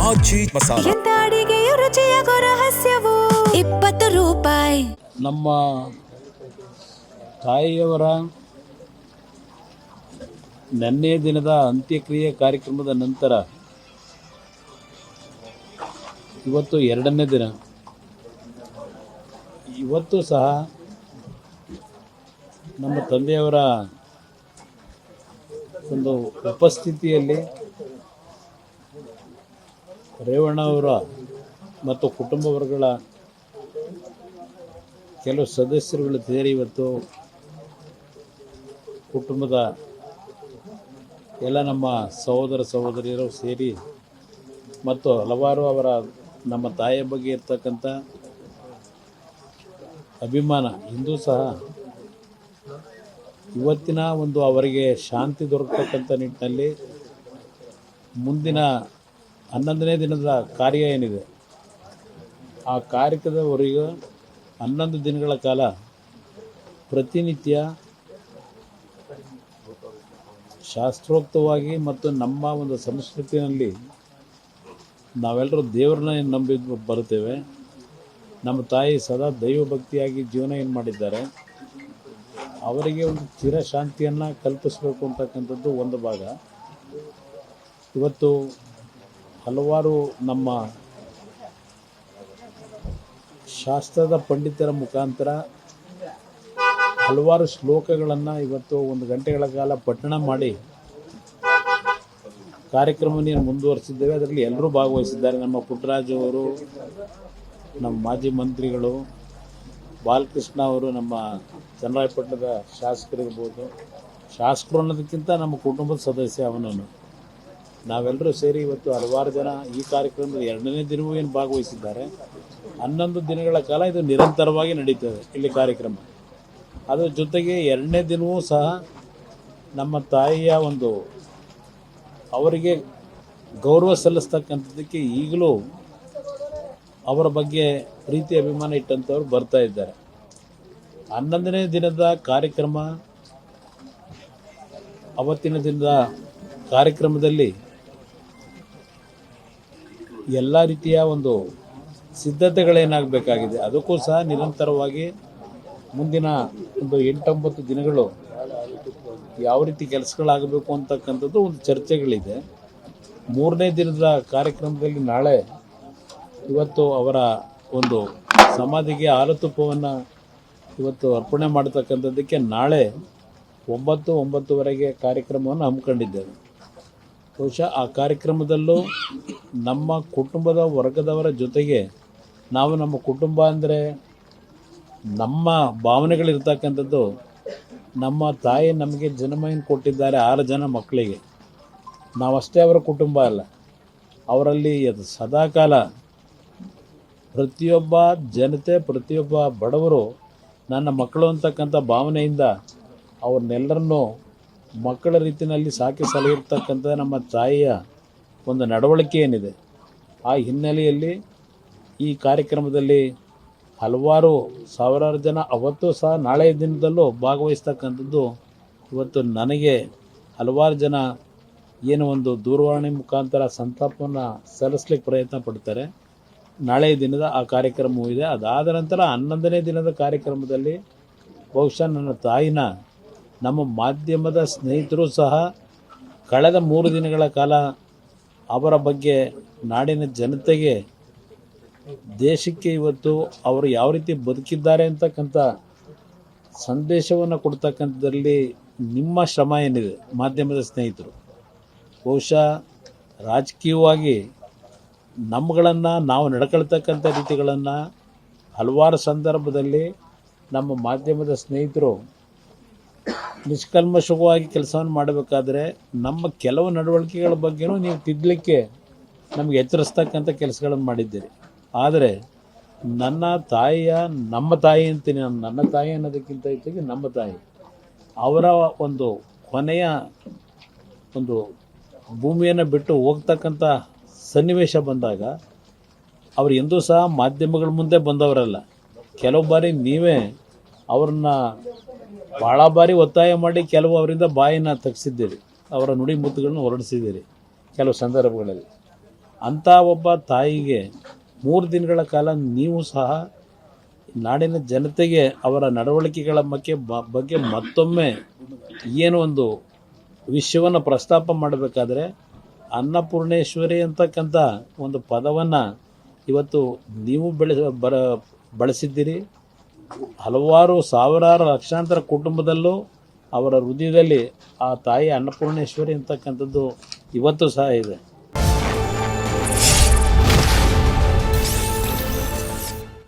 ಆಚಿ ಮಸಾಲ. ಎಂತ ಅಡಿಗೆಯ ರುಚಿಯಾಗೋ ರಹಸ್ಯವು 20 ರೂಪಾಯಿ. ನಮ್ಮ ತಾಯಿಯವರ ನೆನ್ನೆ ದಿನದ ಅಂತ್ಯಕ್ರಿಯೆ ಕಾರ್ಯಕ್ರಮದ ನಂತರ ಇವತ್ತು 2ನೇ ದಿನ. ಇವತ್ತು ಸಹ ನಮ್ಮ ತಂದೆಯವರ ಒಂದು ಉಪಸ್ಥಿತಿಯಲ್ಲಿ ರೇವಣ್ಣ ಅವರ ಮತ್ತು ಕುಟುಂಬ ವರ್ಗಗಳ ಕೆಲವು ಸದಸ್ಯರುಗಳು ಸೇರಿ ಇವತ್ತು ಕುಟುಂಬದ ಎಲ್ಲ ನಮ್ಮ ಸಹೋದರ ಸಹೋದರಿಯರು ಸೇರಿ ಮತ್ತು ಹಲವಾರು ಅವರ ನಮ್ಮ ತಾಯಿಯ ಬಗ್ಗೆ ಇರ್ತಕ್ಕಂಥ ಅಭಿಮಾನ ಇಂದು ಸಹ ಇವತ್ತಿನ ಒಂದು ಅವರಿಗೆ ಶಾಂತಿ ದೊರಕತಕ್ಕಂಥ ನಿಟ್ಟಿನಲ್ಲಿ ಮುಂದಿನ 11ನೇ ದಿನದ ಕಾರ್ಯ ಏನಿದೆ ಆ ಕಾರ್ಯಕ್ರಮದವರೆಗೂ 11 ದಿನಗಳ ಕಾಲ ಪ್ರತಿನಿತ್ಯ ಶಾಸ್ತ್ರೋಕ್ತವಾಗಿ ಮತ್ತು ನಮ್ಮ ಒಂದು ಸಂಸ್ಕೃತಿಯಲ್ಲಿ ನಾವೆಲ್ಲರೂ ದೇವರನ್ನ ನಂಬಿ ಬರುತ್ತೇವೆ. ನಮ್ಮ ತಾಯಿ ಸದಾ ದೈವಭಕ್ತಿಯಾಗಿ ಜೀವನ ಏನು ಮಾಡಿದ್ದಾರೆ ಅವರಿಗೆ ಒಂದು ಚಿರಶಾಂತಿಯನ್ನು ಕಲ್ಪಿಸಬೇಕು ಅಂತಕ್ಕಂಥದ್ದು ಒಂದು ಭಾಗ. ಇವತ್ತು ಹಲವಾರು ನಮ್ಮ ಶಾಸ್ತ್ರದ ಪಂಡಿತರ ಮುಖಾಂತರ ಹಲವಾರು ಶ್ಲೋಕಗಳನ್ನು ಇವತ್ತು 1 ಗಂಟೆಗಳ ಕಾಲ ಪಠಣ ಮಾಡಿ ಕಾರ್ಯಕ್ರಮವನ್ನು ಮುಂದುವರಿಸಿದ್ದೇವೆ. ಅದರಲ್ಲಿ ಎಲ್ಲರೂ ಭಾಗವಹಿಸಿದ್ದಾರೆ. ನಮ್ಮ ಪುಟ್ಟರಾಜು ಅವರು, ನಮ್ಮ ಮಾಜಿ ಮಂತ್ರಿಗಳು, ಬಾಲಕೃಷ್ಣ ಅವರು, ನಮ್ಮ ಚನ್ನರಾಯಪಟ್ಟಣದ ಶಾಸಕರಿರ್ಬೋದು, ಶಾಸಕರು ಅನ್ನೋದಕ್ಕಿಂತ ನಮ್ಮ ಕುಟುಂಬದ ಸದಸ್ಯ ಅವನನ್ನು ನಾವೆಲ್ಲರೂ ಸೇರಿ ಇವತ್ತು ಹಲವಾರು ಜನ ಈ ಕಾರ್ಯಕ್ರಮದ 2ನೇ ದಿನವೂ ಏನು ಭಾಗವಹಿಸಿದ್ದಾರೆ. 11 ದಿನಗಳ ಕಾಲ ಇದು ನಿರಂತರವಾಗಿ ನಡೀತದೆ ಇಲ್ಲಿ ಕಾರ್ಯಕ್ರಮ. ಅದರ ಜೊತೆಗೆ 2ನೇ ದಿನವೂ ಸಹ ನಮ್ಮ ತಾಯಿಯ ಒಂದು ಅವರಿಗೆ ಗೌರವ ಸಲ್ಲಿಸ್ತಕ್ಕಂಥದ್ದಕ್ಕೆ ಈಗಲೂ ಅವರ ಬಗ್ಗೆ ಪ್ರೀತಿ ಅಭಿಮಾನ ಇಟ್ಟಂಥವ್ರು ಬರ್ತಾ ಇದ್ದಾರೆ. 11ನೇ ದಿನದ ಕಾರ್ಯಕ್ರಮ ಅವತ್ತಿನ ದಿನದ ಕಾರ್ಯಕ್ರಮದಲ್ಲಿ ಎಲ್ಲ ರೀತಿಯ ಒಂದು ಸಿದ್ಧತೆಗಳೇನಾಗಬೇಕಾಗಿದೆ ಅದಕ್ಕೂ ಸಹ ನಿರಂತರವಾಗಿ ಮುಂದಿನ ಒಂದು 8-9 ದಿನಗಳು ಯಾವ ರೀತಿ ಕೆಲಸಗಳಾಗಬೇಕು ಅಂತಕ್ಕಂಥದ್ದು ಒಂದು ಚರ್ಚೆಗಳಿದೆ. 3ನೇ ದಿನದ ಕಾರ್ಯಕ್ರಮದಲ್ಲಿ ನಾಳೆ ಇವತ್ತು ಅವರ ಒಂದು ಸಮಾಧಿಗೆ ಹಾಲತುಪ್ಪವನ್ನು ಇವತ್ತು ಅರ್ಪಣೆ ಮಾಡತಕ್ಕಂಥದ್ದಕ್ಕೆ ನಾಳೆ 9-9:30 ಕಾರ್ಯಕ್ರಮವನ್ನು ಹಮ್ಮಿಕೊಂಡಿದ್ದೇವೆ. ಬಹುಶಃ ಆ ಕಾರ್ಯಕ್ರಮದಲ್ಲೂ ನಮ್ಮ ಕುಟುಂಬದ ವರ್ಗದವರ ಜೊತೆಗೆ ನಾವು ನಮ್ಮ ಕುಟುಂಬ ಅಂದರೆ ನಮ್ಮ ಭಾವನೆಗಳಿರ್ತಕ್ಕಂಥದ್ದು ನಮ್ಮ ತಾಯಿ ನಮಗೆ ಜನ್ಮವನ್ನು ಕೊಟ್ಟಿದ್ದಾರೆ 6 ಜನ ಮಕ್ಕಳಿಗೆ. ನಾವಷ್ಟೇ ಅವರ ಕುಟುಂಬ ಅಲ್ಲ, ಅವರಲ್ಲಿ ಸದಾಕಾಲ ಪ್ರತಿಯೊಬ್ಬ ಜನತೆ ಪ್ರತಿಯೊಬ್ಬ ಬಡವರು ನನ್ನ ಮಕ್ಕಳು ಅಂತಕ್ಕಂಥ ಭಾವನೆಯಿಂದ ಅವ್ರನ್ನೆಲ್ಲರನ್ನೂ ಮಕ್ಕಳ ರೀತಿಯಲ್ಲಿ ಸಾಕಿ ಸಲಹಿರ್ತಕ್ಕಂಥ ನಮ್ಮ ತಾಯಿಯ ಒಂದು ನಡವಳಿಕೆ ಏನಿದೆ ಆ ಹಿನ್ನೆಲೆಯಲ್ಲಿ ಈ ಕಾರ್ಯಕ್ರಮದಲ್ಲಿ ಹಲವಾರು ಸಾವಿರಾರು ಜನ ಅವತ್ತು ಸಹ ನಾಳೆಯ ದಿನದಲ್ಲೂ ಭಾಗವಹಿಸ್ತಕ್ಕಂಥದ್ದು. ಇವತ್ತು ನನಗೆ ಹಲವಾರು ಜನ ಏನು ಒಂದು ದೂರವಾಣಿ ಮುಖಾಂತರ ಸಂತಾಪವನ್ನು ಸಲ್ಲಿಸ್ಲಿಕ್ಕೆ ಪ್ರಯತ್ನ ಪಡ್ತಾರೆ. ನಾಳೆಯ ದಿನದ ಆ ಕಾರ್ಯಕ್ರಮವೂ ಇದೆ. ಅದಾದ ನಂತರ 11ನೇ ದಿನದ ಕಾರ್ಯಕ್ರಮದಲ್ಲಿ ಬಹುಶಃ ನನ್ನ ತಾಯಿನ ನಮ್ಮ ಮಾಧ್ಯಮದ ಸ್ನೇಹಿತರು ಸಹ ಕಳೆದ 3 ದಿನಗಳ ಕಾಲ ಅವರ ಬಗ್ಗೆ ನಾಡಿನ ಜನತೆಗೆ ದೇಶಕ್ಕೆ ಇವತ್ತು ಅವರು ಯಾವ ರೀತಿ ಬದುಕಿದ್ದಾರೆ ಅಂತಕ್ಕಂಥ ಸಂದೇಶವನ್ನು ಕೊಡ್ತಕ್ಕಂಥದ್ರಲ್ಲಿ ನಿಮ್ಮ ಶ್ರಮ ಏನಿದೆ ಮಾಧ್ಯಮದ ಸ್ನೇಹಿತರು, ಬಹುಶಃ ರಾಜಕೀಯವಾಗಿ ನಮ್ಮಗಳನ್ನು ನಾವು ನಡ್ಕೊಳ್ತಕ್ಕಂಥ ರೀತಿಗಳನ್ನು ಹಲವಾರು ಸಂದರ್ಭದಲ್ಲಿ ನಮ್ಮ ಮಾಧ್ಯಮದ ಸ್ನೇಹಿತರು ನಿಷ್ಕಲ್ಮಶವಾಗಿ ಕೆಲಸವನ್ನು ಮಾಡಬೇಕಾದ್ರೆ ನಮ್ಮ ಕೆಲವು ನಡವಳಿಕೆಗಳ ಬಗ್ಗೆನೂ ನೀವು ತಿದ್ದಲಿಕ್ಕೆ ನಮಗೆ ಎಚ್ಚರಿಸ್ತಕ್ಕಂಥ ಕೆಲಸಗಳನ್ನು ಮಾಡಿದ್ದೀರಿ. ಆದರೆ ನನ್ನ ತಾಯಿಯ ನಮ್ಮ ತಾಯಿ ಅಂತೀನಿ, ನನ್ನ ತಾಯಿ ಅನ್ನೋದಕ್ಕಿಂತ ಇದ್ದಾಗೆ ನಮ್ಮ ತಾಯಿ ಅವರ ಒಂದು ಕೊನೆಯ ಒಂದು ಭೂಮಿಯನ್ನು ಬಿಟ್ಟು ಹೋಗ್ತಕ್ಕಂಥ ಸನ್ನಿವೇಶ ಬಂದಾಗ ಅವರು ಎಂದೂ ಸಹ ಮಾಧ್ಯಮಗಳ ಮುಂದೆ ಬಂದವರಲ್ಲ. ಕೆಲವು ಬಾರಿ ನೀವೇ ಅವ್ರನ್ನ ಭಾಳ ಬಾರಿ ಒತ್ತಾಯ ಮಾಡಿ ಕೆಲವು ಅವರಿಂದ ಬಾಯಿನ ತೆಗೆಸಿದ್ದೀರಿ, ಅವರ ನುಡಿ ಮುತ್ತುಗಳನ್ನು ಹೊರಡಿಸಿದ್ದೀರಿ ಕೆಲವು ಸಂದರ್ಭಗಳಲ್ಲಿ. ಅಂಥ ಒಬ್ಬ ತಾಯಿಗೆ 3 ದಿನಗಳ ಕಾಲ ನೀವು ಸಹ ನಾಡಿನ ಜನತೆಗೆ ಅವರ ನಡವಳಿಕೆಗಳ ಬಗ್ಗೆ ಮತ್ತೊಮ್ಮೆ ಏನು ಒಂದು ವಿಷಯವನ್ನು ಪ್ರಸ್ತಾಪ ಮಾಡಬೇಕಾದ್ರೆ ಅನ್ನಪೂರ್ಣೇಶ್ವರಿ ಅಂತಕ್ಕಂಥ ಒಂದು ಪದವನ್ನು ಇವತ್ತು ನೀವು ಬಳಸಿದ್ದೀರಿ. ಹಲವಾರು ಸಾವಿರಾರು ಲಕ್ಷಾಂತರ ಕುಟುಂಬದಲ್ಲೂ ಅವರ ಹೃದಯದಲ್ಲಿ ಆ ತಾಯಿ ಅನ್ನಪೂರ್ಣೇಶ್ವರಿ ಅಂತಕ್ಕಂಥದ್ದು ಇವತ್ತು ಸಹ ಇದೆ.